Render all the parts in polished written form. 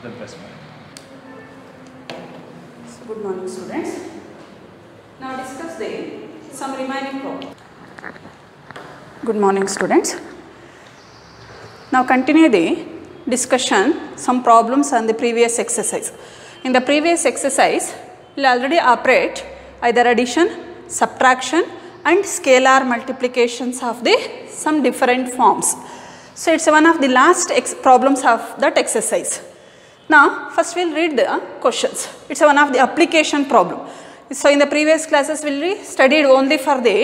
then press Y. Good morning, students. Now discuss some remaining problems. Good morning, students. Now continue the discussion some problems on the previous exercise. In the previous exercise, we will already operate either addition, subtraction and scalar multiplications of the some different forms. So it's one of the last problems of that exercise. Now first we will read the questions. It's one of the application problem. So in the previous classes we studied only for the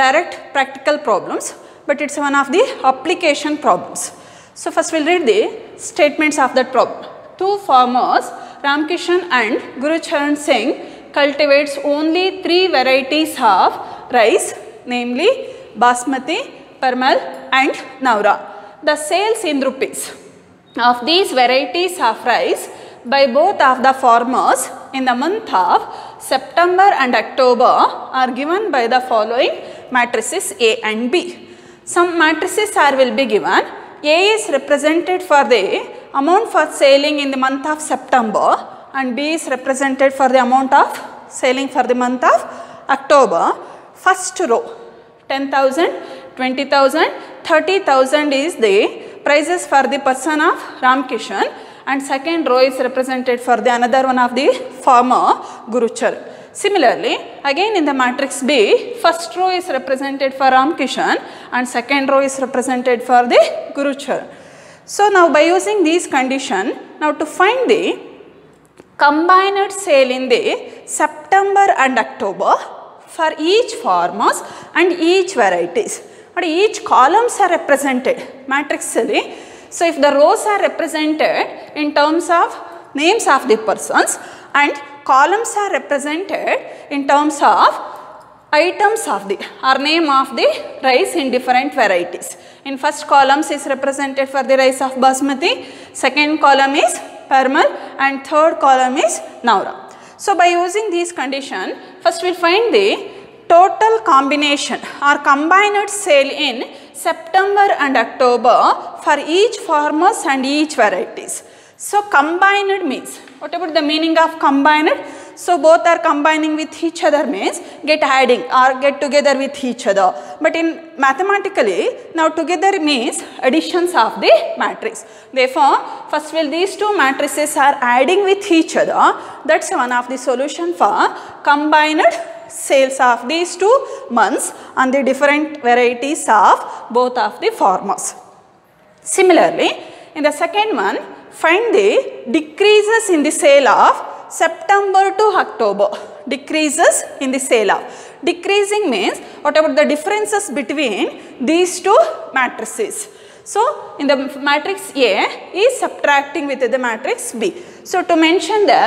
direct practical problems, but it's one of the application problems. So first we will read the statements of that problem. Two farmers, Ramkishan and Gurucharan Singh, cultivates only 3 varieties of rice, namely Basmati, Parmal and Naura. The sales in rupees of these varieties of rice by both of the farmers in the month of September and October are given by the following matrices A and B. Some matrices will be given. A is represented for the amount for selling in the month of September and B is represented for the amount of selling for the month of October. First row 10,000, 20,000, 30,000 is the prices for the person of Ramkishan and second row is represented for the another one of the farmer Gurucharan. Similarly, again in the matrix B, first row is represented for Ramkishan and second row is represented for the Gurucharan. So now by using these condition, now to find the combined sale in the September and October for each farmers and each varieties. But each columns are represented matrixally. So if the rows are represented in terms of names of the persons and columns are represented in terms of items of the or name of the rice in different varieties. In first columns is represented for the rice of Basmati, second column is Parmal and third column is Naura. So by using these condition, first we will find the total combination or combined sale in September and October for each farmers and each varieties. So combined means, what about the meaning of combined? So both are combining with each other means get adding or get together with each other. But in mathematically, now together means additions of the matrix. Therefore, first will these two matrices are adding with each other. That's one of the solution for combined sales of these 2 months on the different varieties of both of the farmers. Similarly, in the second one, find the decreases in the sale of September to October. Decreases in the sale of. Decreasing means what about the differences between these 2 matrices. So in the matrix A is subtracting with the matrix B. So to mention the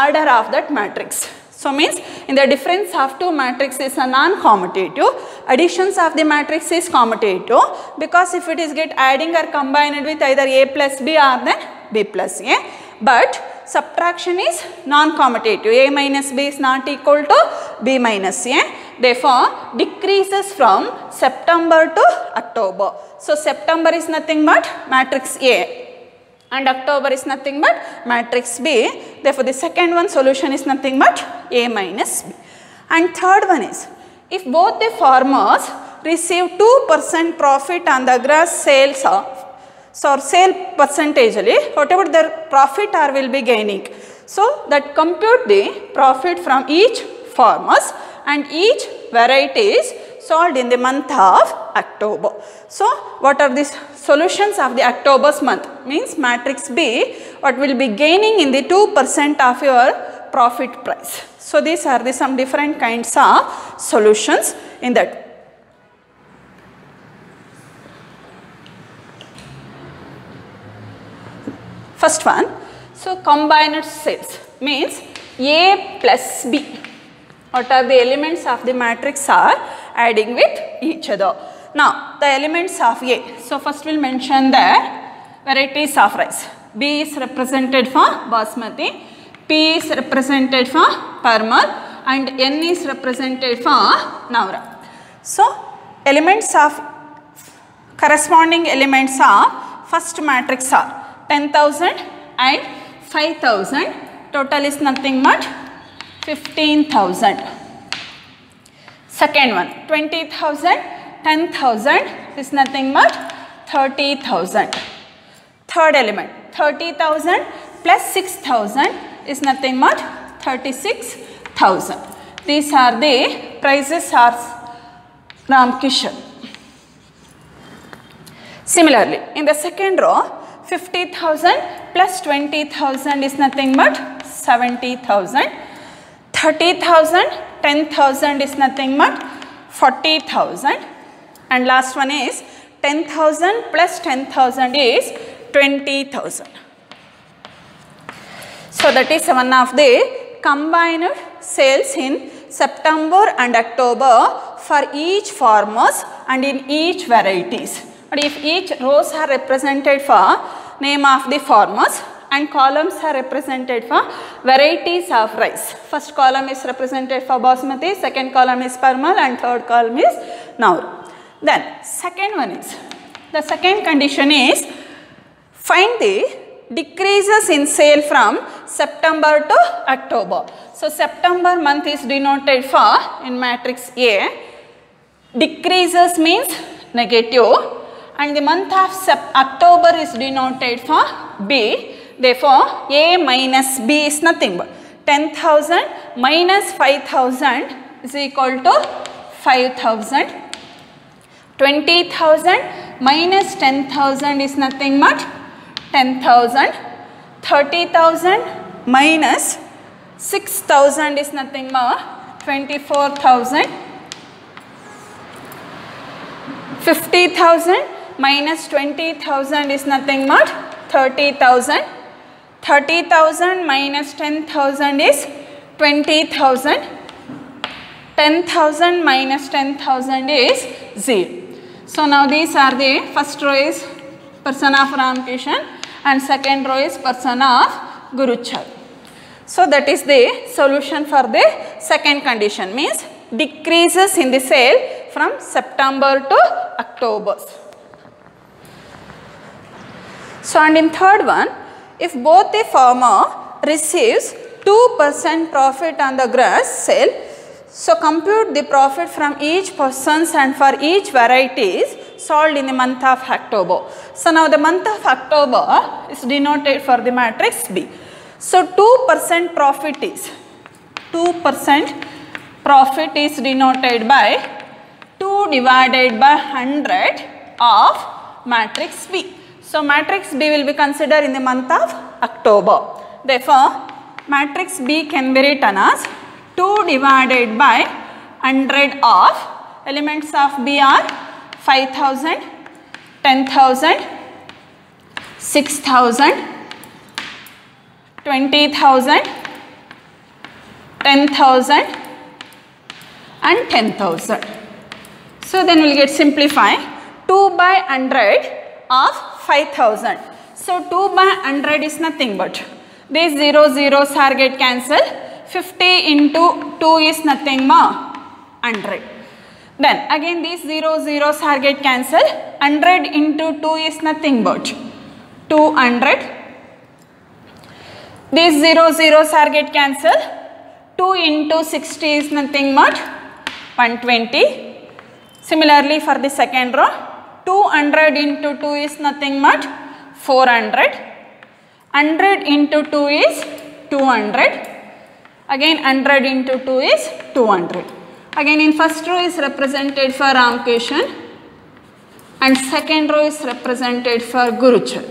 order of that matrix. So means in the difference of 2 matrices are non-commutative, additions of the matrix is commutative because if it is get adding or combined with either A plus B or then B plus A, but subtraction is non-commutative. A minus B is not equal to B minus A. Therefore, decreases from September to October. So September is nothing but matrix A. And October is nothing but matrix B. Therefore, the second one solution is nothing but A minus B. And third one is, if both the farmers receive 2% profit on the gross sales of, so sale percentagely, whatever their profit are will be gaining. So that compute the profit from each farmers and each varieties sold in the month of October. So what are the solutions of the October's month? Means matrix B, what will be gaining in the 2% of your profit price. So these are the some different kinds of solutions in that. First one, so combined sales means A plus B. What are the elements of the matrix are adding with each other. Now the elements of A. So first we will mention the varieties of rice. B is represented for Basmati, P is represented for Parmal and N is represented for Naura. So elements of corresponding elements of first matrix are 10,000 and 5,000. Total is nothing but 15,000. Second one, 20,000, 10,000 is nothing but 30,000. Third element, 30,000 plus 6,000 is nothing but 36,000. These are the prices of Ramkishan. Similarly, in the second row, 50,000 plus 20,000 is nothing but 70,000. 30,000, 10,000 is nothing but 40,000. And last one is 10,000 plus 10,000 is 20,000. So that is one of the combined sales in September and October for each farmers and in each varieties. But if each rows are represented for name of the farmers and columns are represented for varieties of rice. First column is represented for Basmati, second column is Parmal and third column is Naur. Then second one is, the second condition is find the decreases in sale from September to October. So September month is denoted for in matrix A, decreases means negative, and the month of October is denoted for B. Therefore, A minus B is nothing but 10,000 minus 5,000 is equal to 5,000. 20,000 minus 10,000 is nothing but 10,000. 30,000 minus 6,000 is nothing but 24,000. 50,000 minus 20,000 is nothing but 30,000. 30,000 minus 10,000 is 20,000. 10,000 minus 10,000 is 0. So now these are the first row is person of Ramkishan and second row is person of Guruchar. So that is the solution for the second condition, means decreases in the sale from September to October. So and in third one, if both the farmer receives 2% profit on the grass sale, so compute the profit from each persons and for each varieties sold in the month of October. So now the month of October is denoted for the matrix B. So 2% profit is 2% profit is denoted by 2 divided by 100 of matrix B. So matrix B will be considered in the month of October. Therefore, matrix B can be written as 2 divided by 100 of elements of B are 5,000, 10,000, 6,000, 20,000, 10,000 and 10,000. So then we will get simplify 2 by 100 of 5,000. So 2 by 100 is nothing but these 0 zeros are get cancelled. 50 into 2 is nothing but 100. Then again these 0 zeros are get cancelled. 100 into 2 is nothing but 200. These 0 zeros are get cancelled. 2 into 60 is nothing but 120. Similarly for the second row, 200 into 2 is nothing but 400. 100 into 2 is 200. Again 100 into 2 is 200. Again in first row is represented for Ramkishan and second row is represented for Guruchar.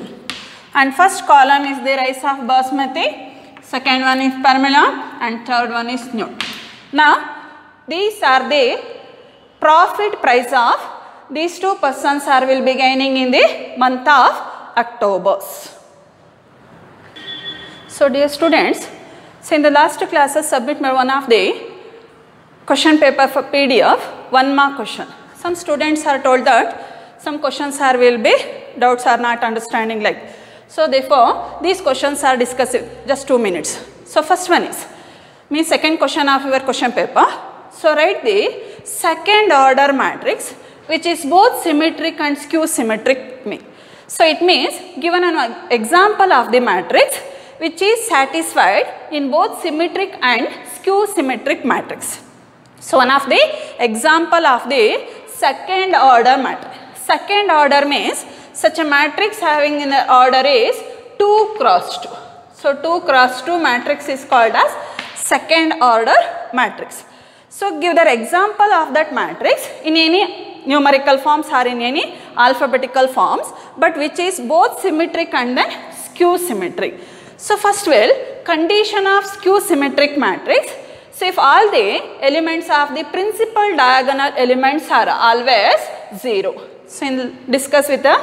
And first column is the rice of Basmati, second one is Parmila and third one is New. Now these are the profit price of these two persons are will be gaining in the month of October. So dear students, so in the last classes submit one of the question paper for PDF, 1 mark question. Some students are told that some questions are will be doubts are not understanding like. So therefore these questions are discussed just 2 minutes. So first one is means second question of your question paper. So write the second order matrix which is both symmetric and skew symmetric. So it means given an example of the matrix which is satisfied in both symmetric and skew symmetric matrix. So one of the example of the second order matrix. Second order means such a matrix having in the order is 2 cross 2. So 2 cross 2 matrix is called as second order matrix. So give the example of that matrix in any numerical forms or in any alphabetical forms, but which is both symmetric and then skew symmetric. So first will condition of skew symmetric matrix. So if all the elements of the principal diagonal elements are always 0. So discuss with the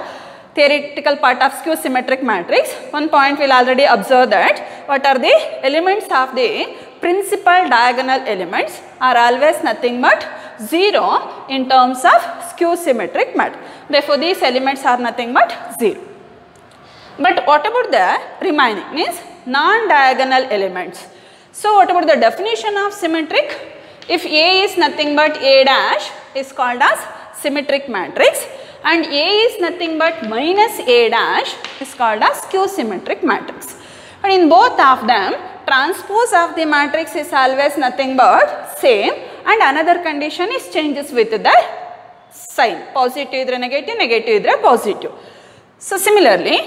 theoretical part of skew symmetric matrix, one point we will already observe that what are the elements of the principal diagonal elements are always nothing but 0 in terms of skew symmetric matrix. Therefore, these elements are nothing but 0. But what about the remaining means non-diagonal elements? So what about the definition of symmetric? If A is nothing but A dash is called as symmetric matrix, and A is nothing but minus A dash is called as skew symmetric matrix. And in both of them, transpose of the matrix is always nothing but same, and another condition is changes with the sign, positive idre negative, negative idre positive. So similarly,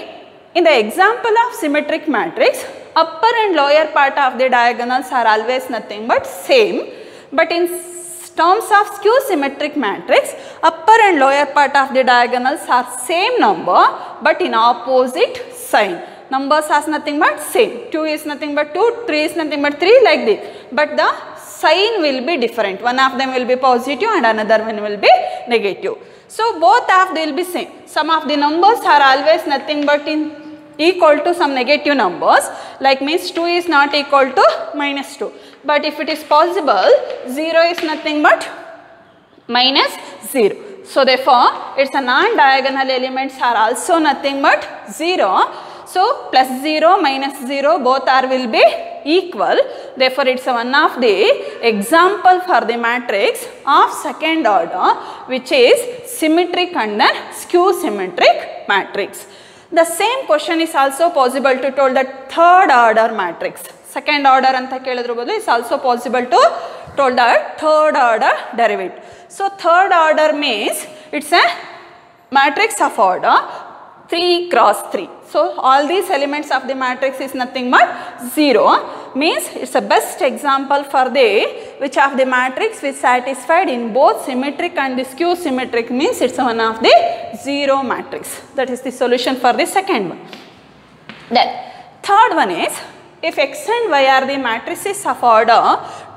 in the example of symmetric matrix, upper and lower part of the diagonals are always nothing but same, but in terms of skew symmetric matrix, upper and lower part of the diagonals are same number but in opposite sign. Numbers are nothing but same. 2 is nothing but 2, 3 is nothing but 3, like this. But the sign will be different. One of them will be positive and another one will be negative. So both of them will be same. Some of the numbers are always nothing but equal to some negative numbers, like means 2 is not equal to minus 2. But if it is possible, 0 is nothing but minus 0. So therefore, its a non-diagonal elements are also nothing but 0. So plus 0 minus 0 both are will be equal. Therefore, it is one of the example for the matrix of second order, which is symmetric and then skew symmetric matrix. The same question is also possible to told the third order matrix. Second order anta kelidru bodu is also possible to told the third order derivative. So third order means it's a matrix of order 3 cross 3. So all these elements of the matrix is nothing but 0, means it's a best example for the which of the matrix which satisfied in both symmetric and the skew symmetric, means it's one of the 0 matrix. That is the solution for the second one. Then third one is, if x and y are the matrices of order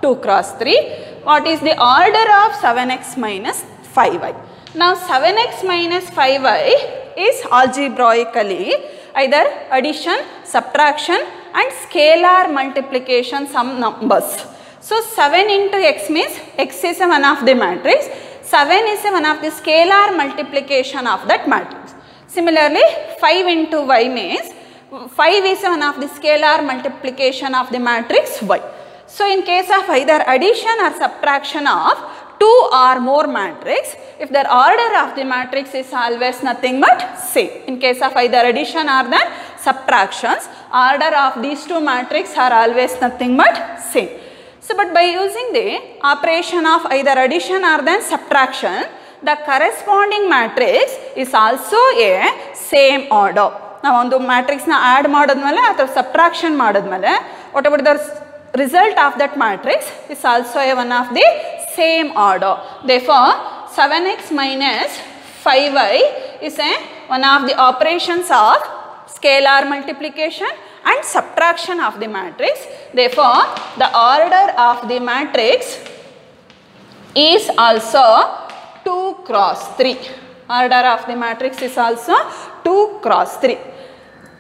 2 cross 3, what is the order of 7x minus 5y? Now 7x minus 5y is algebraically either addition, subtraction and scalar multiplication some numbers. So 7 into x means x is one of the matrix, 7 is one of the scalar multiplication of that matrix. Similarly, 5 into y means 5 is one of the scalar multiplication of the matrix y. So in case of either addition or subtraction of 2 or more matrix, if the order of the matrix is always nothing but same. In case of either addition or then subtractions, order of these two matrix are always nothing but same. So but by using the operation of either addition or then subtraction, the corresponding matrix is also a same order. Now ಒಂದು matrix na add ಮಾಡಿದ್ಮೇಲೆ ಅಥವಾ subtraction ಮಾಡಿದ್ಮೇಲೆ, what about the result of that matrix is also a one of the same order. Therefore, 7x minus 5y is a one of the operations of scalar multiplication and subtraction of the matrix. Therefore, the order of the matrix is also 2 cross 3. Order of the matrix is also 2 cross 3.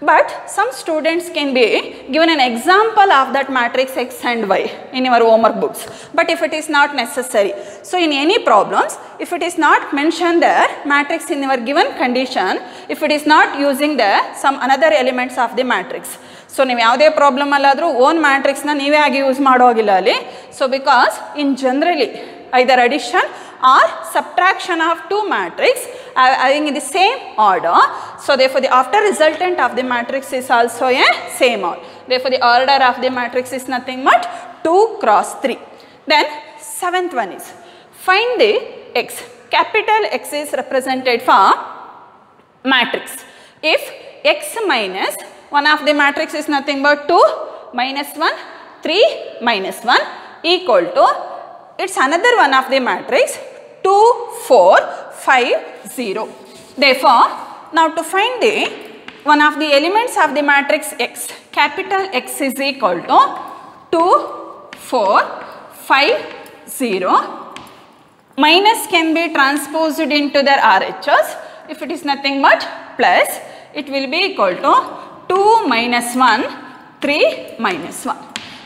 But some students can be given an example of that matrix x and y in your homework books. But if it is not necessary, so in any problems, if it is not mentioned there, matrix in your given condition, if it is not using there some another elements of the matrix. So ನೀವು ಯಾವುದೇ problem ಅಲ್ಲಾದರೂ own ಮ್ಯಾಟ್ರಿಕ್ಸ್ನ ನೀವೇ ಆಗಿ use ಮಾಡೋ ಹೋಗಿಲ್ಲ ಅಲ್ಲಿ. So because in generally either addition or subtraction of two matrix having the same order. So therefore the after resultant of the matrix is also a same order. Therefore, the order of the matrix is nothing but 2 cross 3. Then 7th one is find the X. Capital X is represented for matrix. If X minus one of the matrix is nothing but 2 minus 1, 3 minus 1 equal to, it's another one of the matrix 2, 4, 5, 0. Therefore, now to find the one of the elements of the matrix X, capital X is equal to 2, 4, 5, 0. Minus can be transposed into their RHS. If it is nothing but plus, it will be equal to 2 minus 1, 3 minus 1.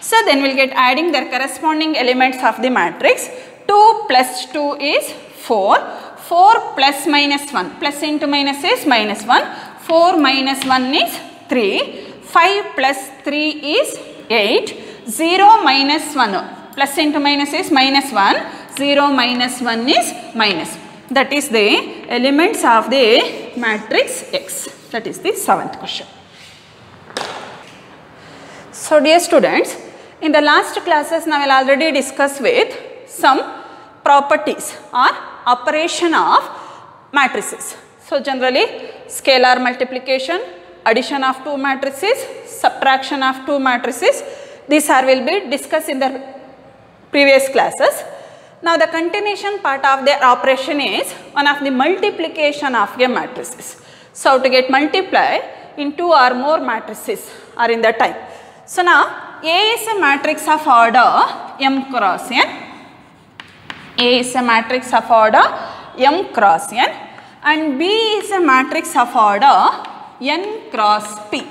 So then we will get adding their corresponding elements of the matrix. 2 plus 2 is 4. 4 plus minus 1. Plus into minus is minus 1. 4 minus 1 is 3. 5 plus 3 is 8. 0 minus 1. Plus into minus is minus 1. 0 minus 1 is minus. That is the elements of the matrix X. That is the 7th question. So dear students, in the last classes now I will already discuss with some properties or operation of matrices. So generally scalar multiplication, addition of two matrices, subtraction of two matrices, these are will be discussed in the previous classes. Now the continuation part of the operation is one of the multiplication of a matrices. So to get multiply in two or more matrices are in the type. So now A is a matrix of order M cross N. A is a matrix of order M cross N and B is a matrix of order N cross P.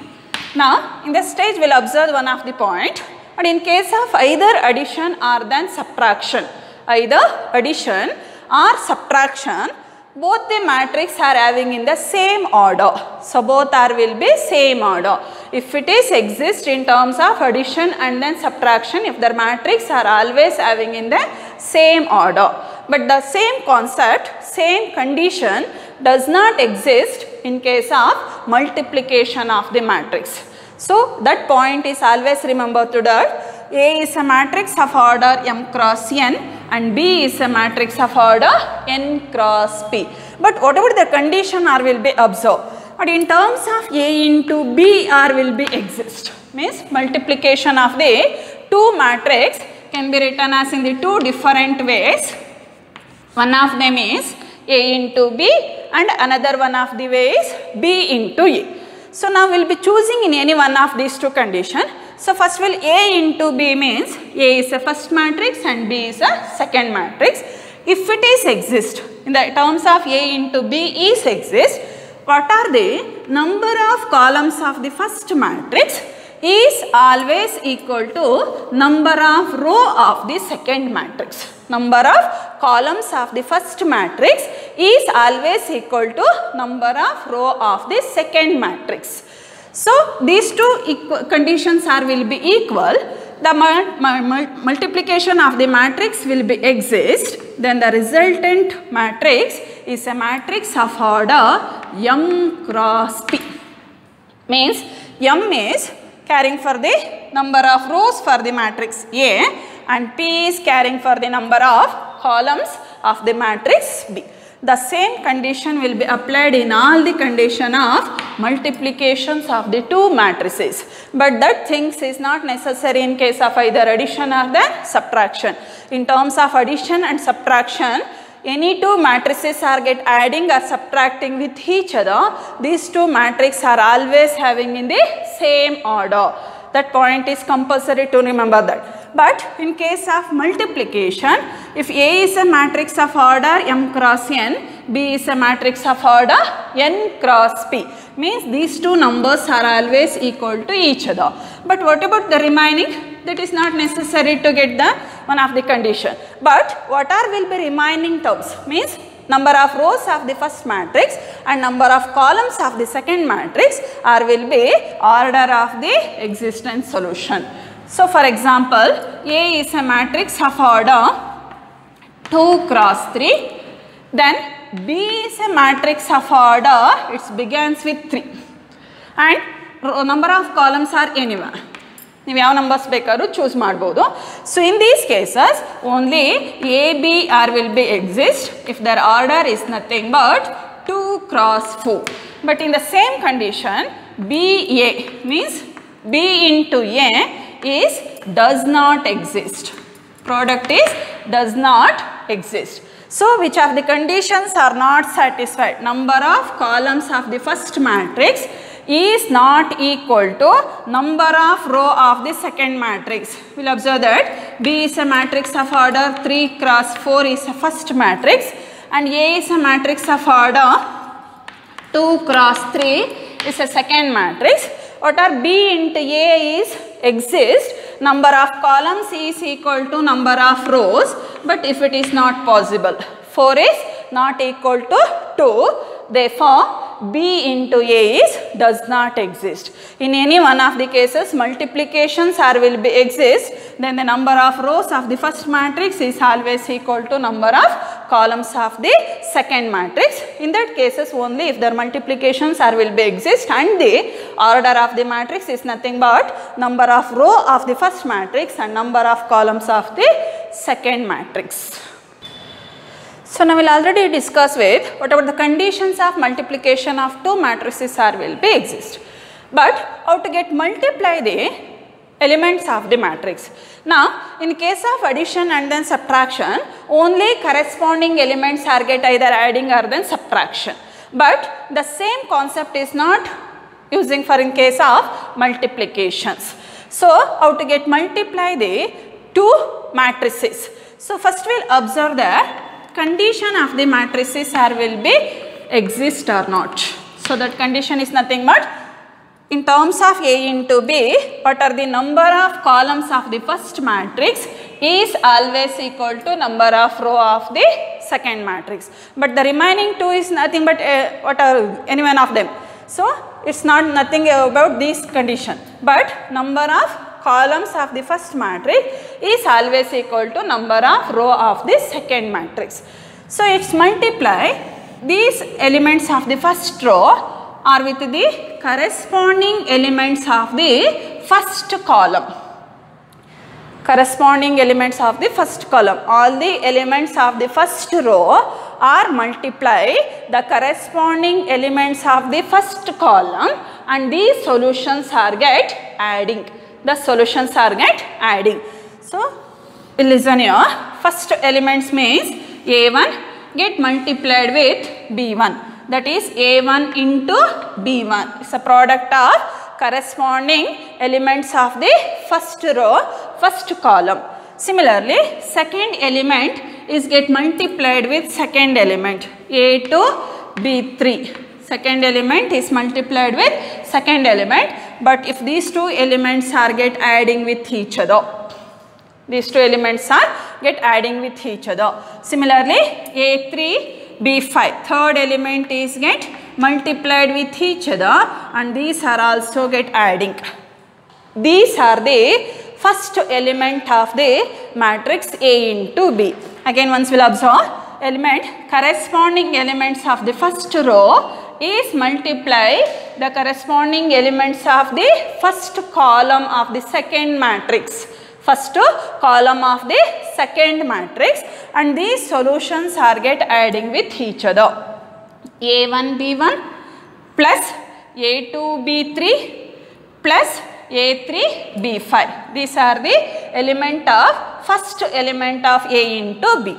Now in this stage we will observe one of the point, and in case of either addition or then subtraction, both the matrix are having in the same order. So both are will be same order. If it is exist in terms of addition and then subtraction, if the matrix are always having in the same order. But the same concept, same condition does not exist in case of multiplication of the matrix. So that point is always remember to that. A is a matrix of order M cross N and B is a matrix of order N cross P. But whatever the condition R will be observed. But in terms of A into B R will be exist. Means multiplication of the two matrix can be written as in the two different ways. One of them is A into B and another one of the way is B into A. So now we will be choosing in any one of these two conditions. So first will A into B means A is a first matrix and B is a second matrix. If it is exist, in the terms of A into B is exist, what are the number of columns of the first matrix is always equal to number of row of the second matrix. Number of columns of the first matrix is always equal to number of row of the second matrix. So these two conditions are will be equal. The multiplication of the matrix will be exist. Then the resultant matrix is a matrix of order M cross P. Means M is carrying for the number of rows for the matrix A and P is carrying for the number of columns of the matrix B. The same condition will be applied in all the condition of multiplications of the two matrices. But that things is not necessary in case of either addition or the subtraction. In terms of addition and subtraction, any two matrices are get adding or subtracting with each other. These two matrices are always having in the same order. That point is compulsory to remember that. But in case of multiplication, if A is a matrix of order M cross N, B is a matrix of order N cross P, means these two numbers are always equal to each other. But what about the remaining? That is not necessary to get the one of the condition. But what are will be remaining terms? Means number of rows of the first matrix and number of columns of the second matrix are will be order of the existent solution. So for example, A is a matrix of order 2 cross 3, then B is a matrix of order, it begins with 3 and number of columns are anyone. ನೀವು ಯಾವ numbers ಬೇಕಾದ್ರೂ choose ಮಾಡ್ಬೋದು. So in these cases only A B are will be exist if their order is nothing but 2 cross 4. But in the same condition B A means B into A is does not exist. Product is does not exist. So which of the conditions are not satisfied? Number of columns of the first matrix is not equal to number of row of the second matrix. We will observe that B is a matrix of order 3 cross 4 is a first matrix and A is a matrix of order 2 cross 3 is a second matrix. What are B into A is exist, number of columns is equal to number of rows, but if it is not possible, 4 is not equal to 2, therefore B into A is does not exist. In any one of the cases multiplications are will be exist, then the number of rows of the first matrix is always equal to number of columns of the second matrix. In that cases only if their multiplications are will be exist and the order of the matrix is nothing but number of row of the first matrix and number of columns of the second matrix. So now we will already discuss with what about the conditions of multiplication of two matrices are will be exist. But how to get multiply the elements of the matrix. Now in case of addition and then subtraction only corresponding elements are get either adding or then subtraction. But the same concept is not using for in case of multiplications. So how to get multiply the two matrices. So first we will observe the condition of the matrices are will be exist or not. So that condition is nothing but in terms of A into B, what are the number of columns of the first matrix is always equal to number of row of the second matrix. But the remaining two is nothing but what are any one of them. So it's not nothing about this condition, but number of columns of the first matrix is always equal to number of row of the second matrix. So it's multiply these elements of the first row are with the corresponding elements of the first column. Corresponding elements of the first column. All the elements of the first row are multiply the corresponding elements of the first column and these solutions are get adding. The solutions are get adding. So listen here, first elements means A1 get multiplied with B1, that is A1 into B1 is a product of corresponding elements of the first row, first column. Similarly second element is get multiplied with second element A2 B3. Second element is multiplied with second element, but if these two elements are get adding with each other, these two elements are get adding with each other. Similarly A3 B5, third element is get multiplied with each other and these are also get adding. These are the first element of the matrix A into B. Again once we will observe element corresponding elements of the first row is multiply the corresponding elements of the first column of the second matrix. First column of the second matrix and these solutions are get adding with each other. A1 B1 plus A2 B3 plus A3 B5. These are the element of first element of A into B.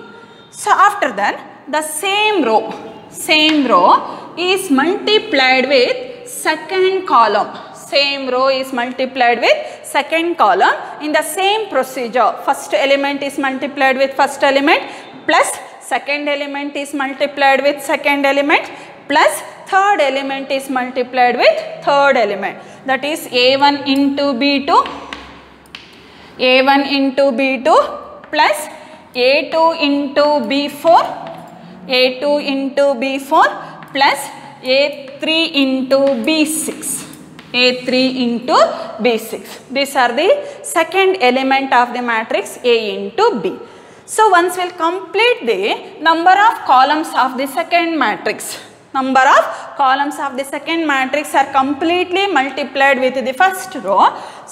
So after that the same row is multiplied with second column. Same row is multiplied with second column in the same procedure. First element is multiplied with first element plus second element is multiplied with second element plus third element is multiplied with third element. That is A1 into B2, A1 into B2 plus A2 into B4, A2 into B4 plus A3 into B6, A3 into B6. These are the second element of the matrix A into B. So once we will complete the number of columns of the second matrix, Number of columns of the second matrix are completely multiplied with the first row.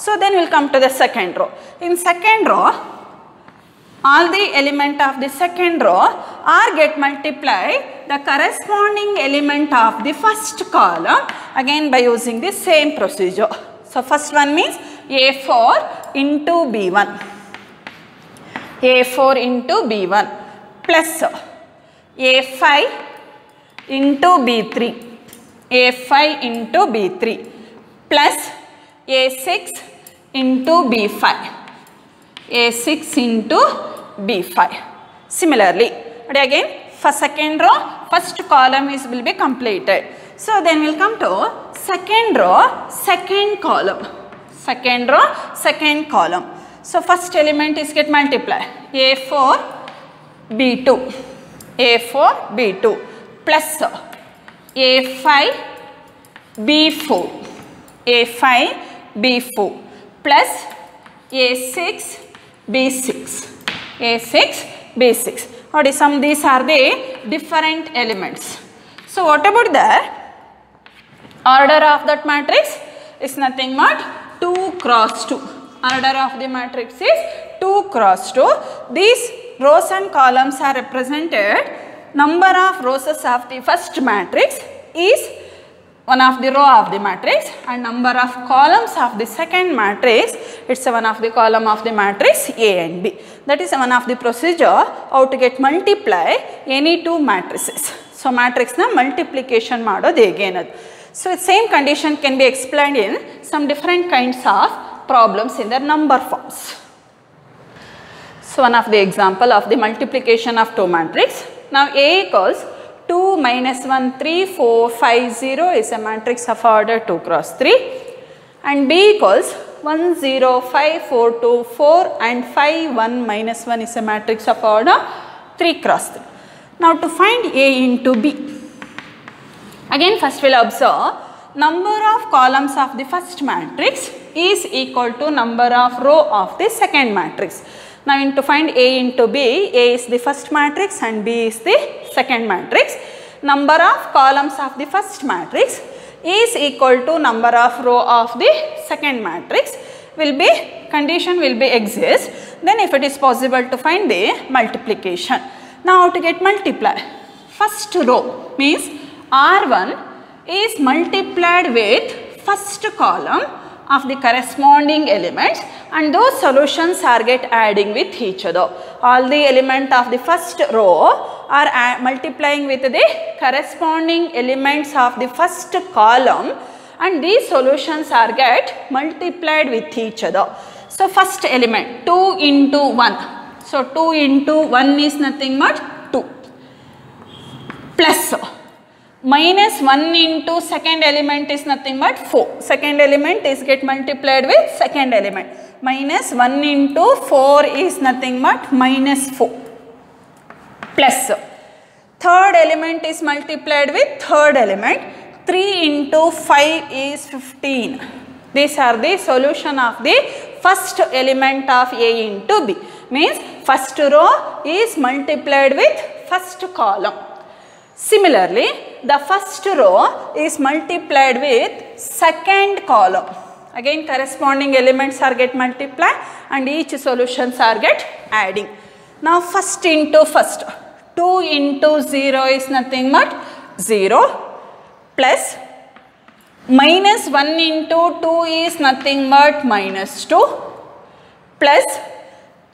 So then we will come to the second row. In second row, all the element of the second row are get multiplied the corresponding element of the first column again by using the same procedure. So first one means A4 into B1. A4 into B1 plus A5 into B3. A5 into B3 plus A6 into B5. A6 into B5. Similarly, again for second row, first column will be completed. So then we will come to second row, second column. Second row, second column. So first element is get multiplied. A4, B2. A4, B2 plus A5, B4. A5, B4 plus A6, B6. A6, B6. What is some? These are the different elements. So what about the order of that matrix? Is nothing but 2 cross 2. Order of the matrix is 2 cross 2. These rows and columns are represented. Number of rows of the first matrix is one of the row of the matrix, and number of columns of the second matrix, it's one of the column of the matrix A and B. That is one of the procedure how to get multiply any two matrices. So matrix na multiplication ಮಾಡೋದು ಹೇಗೆ ಅನ್ನೋದು. So same condition can be explained in some different kinds of problems in their number forms. So one of the example of the multiplication of two matrix. Now A equals 2 minus 1 3 4 5 0 is a matrix of order 2 cross 3, and B equals 1 0 5 4 2 4 and 5 1 minus 1 is a matrix of order 3 cross 3. Now to find A into B, again first we will observe number of columns of the first matrix is equal to number of row of the second matrix. Now to find A into B, A is the first matrix and B is the second matrix. Number of columns of the first matrix is equal to number of row of the second matrix. Condition will be exist. Then if it is possible to find the multiplication. Now how to get multiply? First row means R1 is multiplied with first column of the corresponding elements, and those solutions are get adding with each other. All the element of the first row are multiplying with the corresponding elements of the first column, and these solutions are get multiplied with each other. So first element 2 into 1. So 2 into 1 is nothing but 2 plus minus 1 into second element is nothing but 4. Second element is get multiplied with second element. Minus 1 into 4 is nothing but minus 4. Plus third element is multiplied with third element. 3 into 5 is 15. These are the solution of the first element of A into B. Means first row is multiplied with first column. Similarly, the first row is multiplied with second column. Again corresponding elements are get multiplied and each solutions are get adding. Now first into first. 2 into 0 is nothing but 0 plus minus 1 into 2 is nothing but minus 2 plus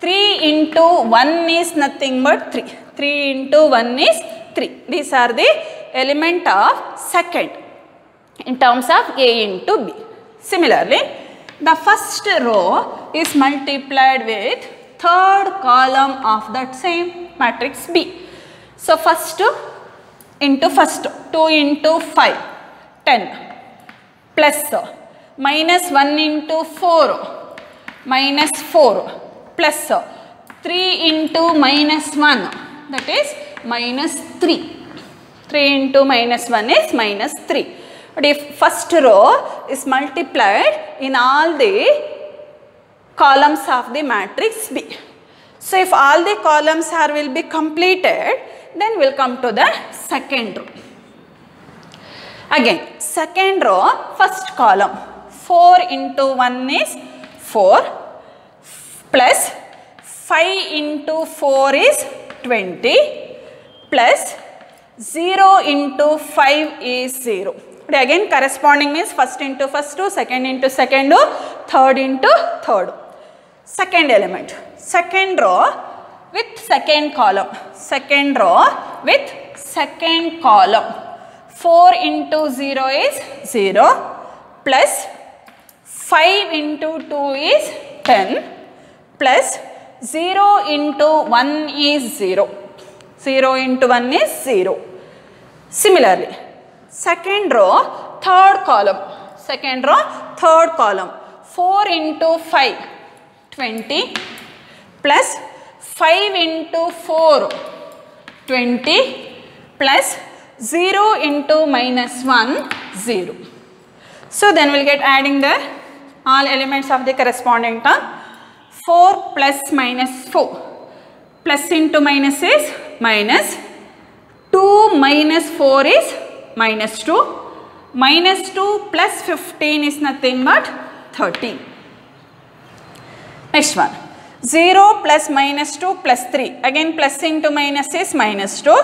3 into 1 is nothing but 3. 3 into 1 is 3. These are the element of second in terms of A into B. Similarly, the first row is multiplied with third column of that same matrix B. So first into first, 2 into 5, 10 plus minus 1 into 4, minus 4 plus 3 into minus 1, that is minus 3. 3 into minus 1 is minus 3. But if first row is multiplied in all the columns of the matrix B. So if all the columns will be completed, then we will come to the second row. Again, second row, first column, 4 into 1 is 4 plus 5 into 4 is 20 plus 0 into 5 is 0. But again corresponding means first into first, second into second, third into third. Second element, second row with second column, second row with second column. 4 into 0 is 0 plus 5 into 2 is 10 plus 0 into 1 is 0. 0 into 1 is 0. Similarly, second row, third column, second row, third column, 4 into 5, 20 plus 5 into 4, 20 plus 0 into minus 1, 0. So then we will get adding the all elements of the corresponding term. 4 plus minus 4, plus into minus is minus, 2 minus 4 is minus 2, minus 2 plus 15 is nothing but 13. Next one, 0 plus minus 2 plus 3, again plus into minus is minus 2,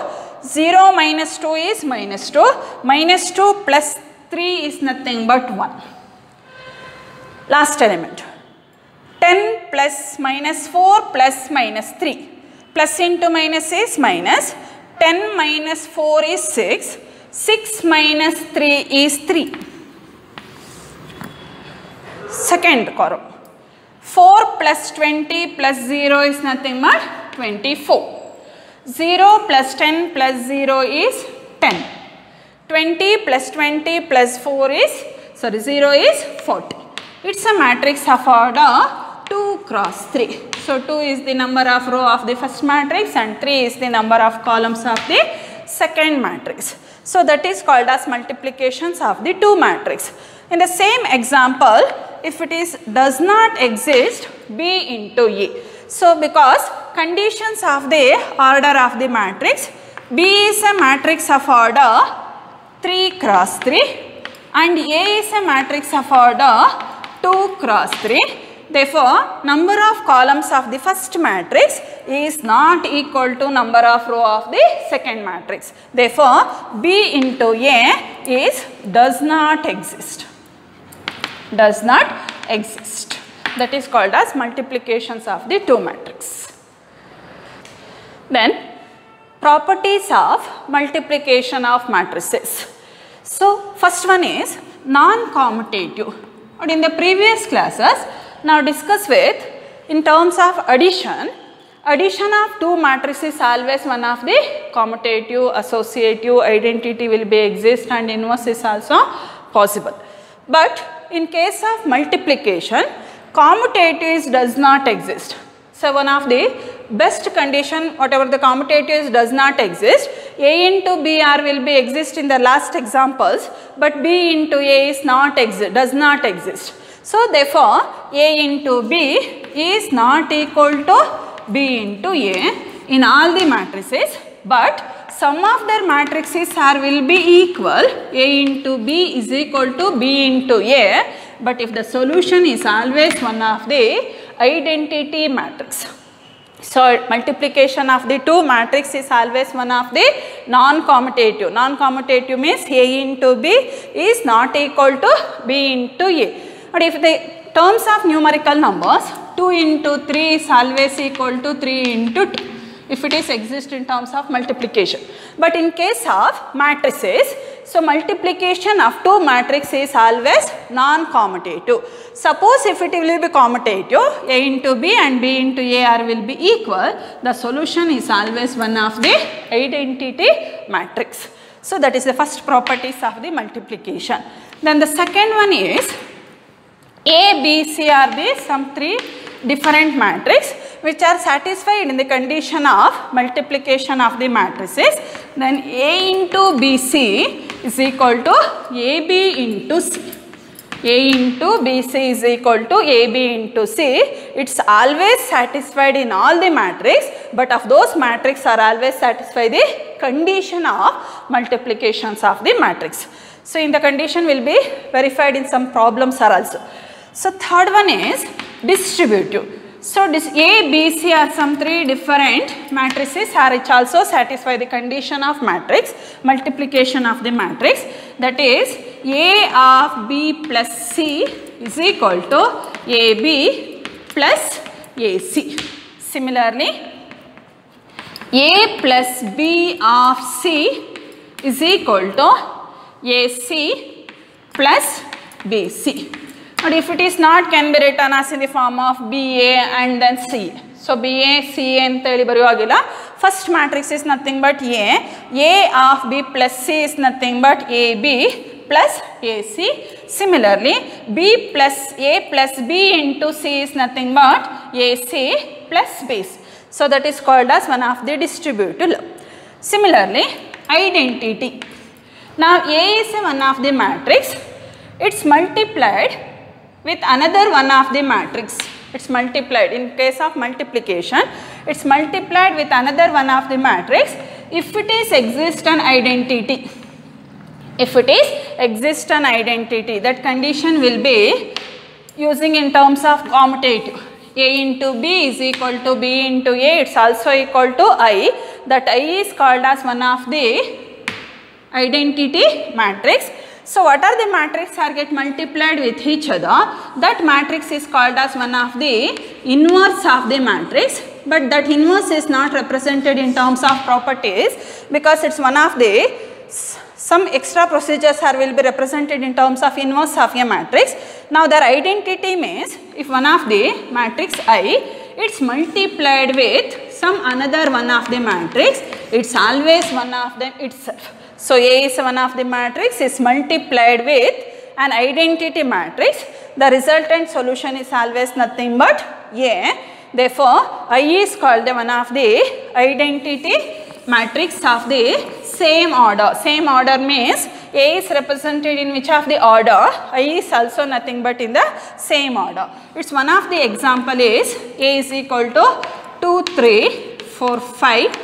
0 minus 2 is minus 2, minus 2 plus 3 is nothing but 1. Last element, 10 plus minus 4 plus minus 3, plus into minus is minus, 10 minus 4 is 6, 6 minus 3 is 3. Second column, 4 plus 20 plus 0 is nothing but 24. 0 plus 10 plus 0 is 10. 20 plus 20 plus 4 is, 0 is 40. It's a matrix of order 2 cross 3. So 2 is the number of row of the first matrix and 3 is the number of columns of the second matrix. So that is called as multiplications of the 2 matrix. In the same example, if it is does not exist B into A. So because conditions of the order of the matrix, B is a matrix of order 3 cross 3 and A is a matrix of order 2 cross 3. Therefore, number of columns of the first matrix is not equal to number of row of the second matrix. Therefore, B into A is does not exist. Does not exist. That is called as multiplications of the 2 matrix. Then, properties of multiplication of matrices. So, first one is non-commutative. And in the previous classes, now discuss with in terms of addition. Addition of 2 matrices always one of the commutative, associative, identity will be exist and inverse is also possible. But in case of multiplication, commutatives does not exist. So one of the best condition, whatever the commutatives does not exist, A into B R will be exist in the last examples, but B into A is not does not exist. So therefore, A into B is not equal to B into A in all the matrices, but sum of their matrices will be equal. A into B is equal to B into A, but if the solution is always one of the identity matrix. So multiplication of the 2 matrix is always one of the non-commutative. Non-commutative means A into B is not equal to B into A. But if the terms of numerical numbers, 2 into 3 is always equal to 3 into 2. If it is exist in terms of multiplication. But in case of matrices, so multiplication of 2 matrix is always non-commutative. Suppose if it will be commutative, A into B and B into A will be equal, the solution is always one of the identity matrix. So that is the first properties of the multiplication. Then the second one is A, B, C are the some 3 different matrix which are satisfied in the condition of multiplication of the matrices. Then A into BC is equal to AB into C. A into BC is equal to AB into C. It's always satisfied in all the matrix, but of those matrix are always satisfy the condition of multiplications of the matrix. So, in the condition will be verified in some problems are also. So, third one is distributive. So, this A, B, C are some 3 different matrices are which also satisfy the condition of matrix, multiplication of the matrix, that is A of B plus C is equal to AB plus AC. Similarly, A plus B of C is equal to AC plus BC. But if it is not, can be written as in the form of BA and then CA. So, BA, CA anta bariyogilla. First matrix is nothing but A of B plus C is nothing but AB plus AC. Similarly, B plus A plus B into C is nothing but AC plus BC. So, that is called as one of the distributive law. Similarly, identity. Now, A is one of the matrix, it is multiplied with another one of the matrix. It is multiplied in case of multiplication, it is multiplied with another one of the matrix if it is exist an identity. If it is exist an identity, that condition will be using in terms of commutative. A into B is equal to B into A, it is also equal to I. That I is called as one of the identity matrix. So, what are the matrices are get multiplied with each other? That matrix is called as one of the inverse of the matrix, but that inverse is not represented in terms of properties because it is one of the some extra procedures are will be represented in terms of inverse of a matrix. Now, their identity means if one of the matrix I, it is multiplied with some another one of the matrix, it is always one of them itself. So, A is one of the matrix is multiplied with an identity matrix, the resultant solution is always nothing but A. Therefore, I is called the one of the identity matrix of the same order. Same order means A is represented in which of the order, I is also nothing but in the same order. It is one of the example is A is equal to 2, 3, 4, 5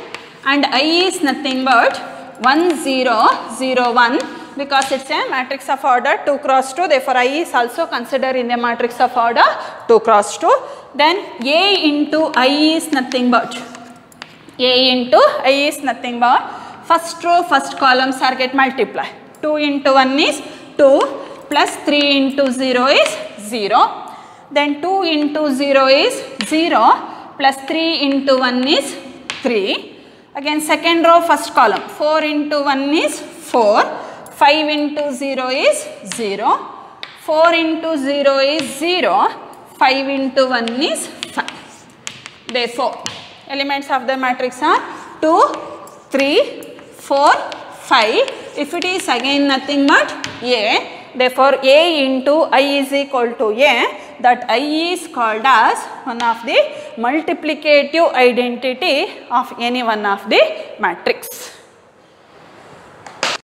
and I is nothing but 1, 0, 0, 1 because it is a matrix of order 2 cross 2. Therefore, I is also considered in the matrix of order 2 cross 2. Then A into I is nothing but first row, first columns are get multiplied. 2 into 1 is 2 plus 3 into 0 is 0. Then 2 into 0 is 0 plus 3 into 1 is 3. Again second row first column 4 into 1 is 4, 5 into 0 is 0, 4 into 0 is 0, 5 into 1 is 5. Therefore, elements of the matrix are 2, 3, 4, 5. If it is again nothing but A, therefore A into I is equal to A. That I is called as one of the multiplicative identity of any one of the matrix.